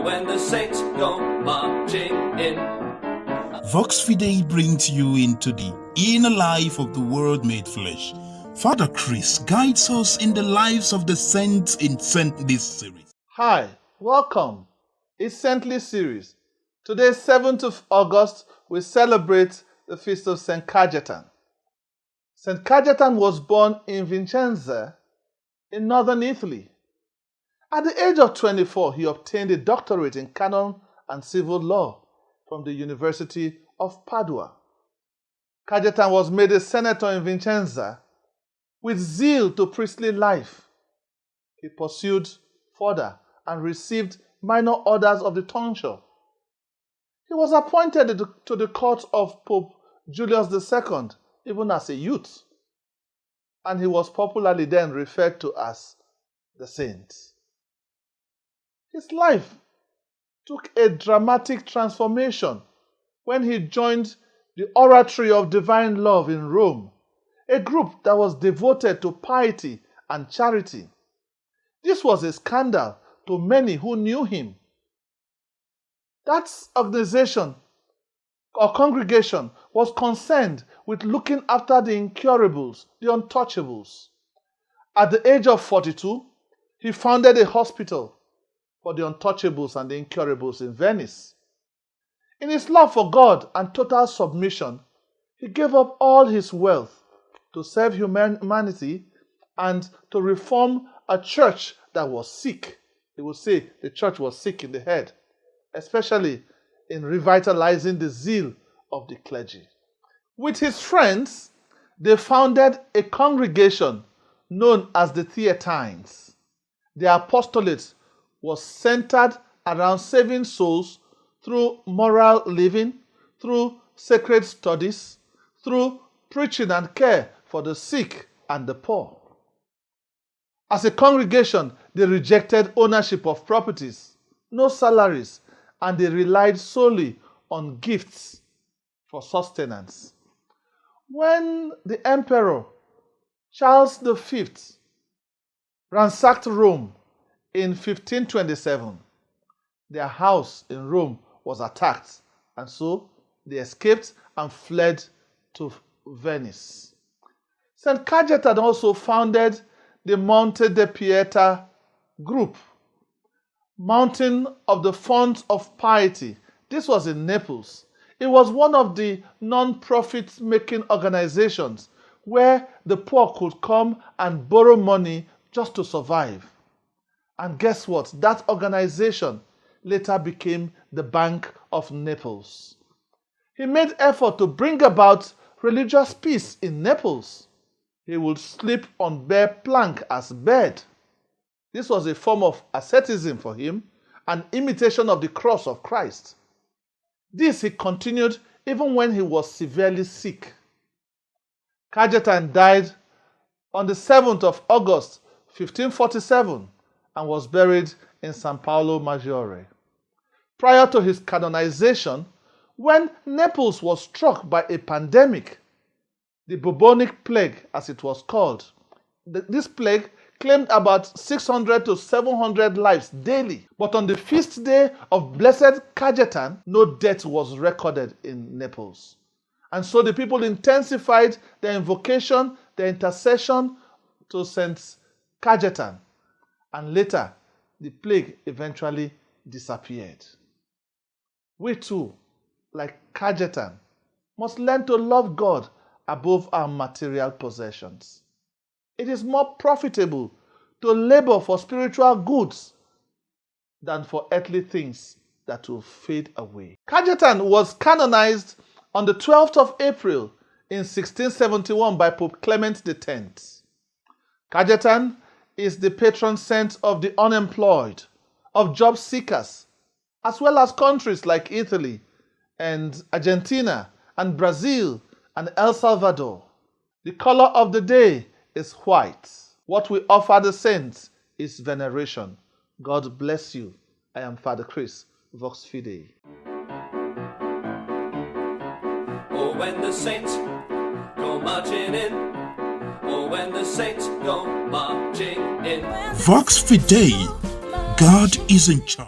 Oh, when the saints go marching in. Vox Fidei brings you into the inner life of the Word made flesh. Father Chris guides us in the lives of the saints in this series. Hi, welcome. It's Saintly series. Today, 7th of August, we celebrate the feast of St. Cajaetan. St. Cajaetan was born in Vicenza in northern Italy. At the age of 24, he obtained a doctorate in canon and civil law from the University of Padua. Cajaetan was made a senator in Vicenza with zeal to priestly life. He pursued further and received minor orders of the tonsure. He was appointed to the court of Pope Julius II even as a youth, and he was popularly then referred to as the saint. His life took a dramatic transformation when he joined the Oratory of Divine Love in Rome, a group that was devoted to piety and charity. This was a scandal to many who knew him. That organization or congregation was concerned with looking after the incurables, the untouchables. At the age of 42, he founded a hospital for the untouchables and the incurables in Venice. In his love for God and total submission, he gave up all his wealth to serve humanity and to reform a church that was sick. He would say the church was sick in the head, especially in revitalizing the zeal of the clergy. With his friends, they founded a congregation known as the Cajaetans. Their apostolate was centered around saving souls through moral living, through sacred studies, through preaching and care for the sick and the poor. As a congregation, they rejected ownership of properties, no salaries, and they relied solely on gifts for sustenance. When the Emperor Charles V ransacked Rome in 1527, their house in Rome was attacked, and so they escaped and fled to Venice. St. Cajaetan also founded the Monte de Pieta group, Mountain of the Font of Piety. This was in Naples. It was one of the non-profit making organizations where the poor could come and borrow money just to survive. And guess what? That organization later became the Bank of Naples. He made effort to bring about religious peace in Naples. He would sleep on bare plank as bed. This was a form of asceticism for him, an imitation of the cross of Christ. This he continued even when he was severely sick. Cajaetan died on the 7th of August, 1547, and was buried in San Paolo Maggiore. Prior to his canonization, when Naples was struck by a pandemic, the bubonic plague as it was called, this plague claimed about 600 to 700 lives daily. But on the feast day of Blessed Cajaetan, no death was recorded in Naples. And so the people intensified their invocation, their intercession to St. Cajaetan. And later, the plague eventually disappeared. We too, like Cajaetan, must learn to love God above our material possessions. It is more profitable to labor for spiritual goods than for earthly things that will fade away. Cajaetan was canonized on the 12th of April in 1671 by Pope Clement X. Cajaetan is the patron saint of the unemployed, of job seekers, as well as countries like Italy and Argentina and Brazil and El Salvador. The color of the day is white. What we offer the saints is veneration. God bless you. I am Father Chris, Vox Fidei. Oh, when the saints go marching in. Oh, when the saints go marching in. Vox Fidei, God is in charge.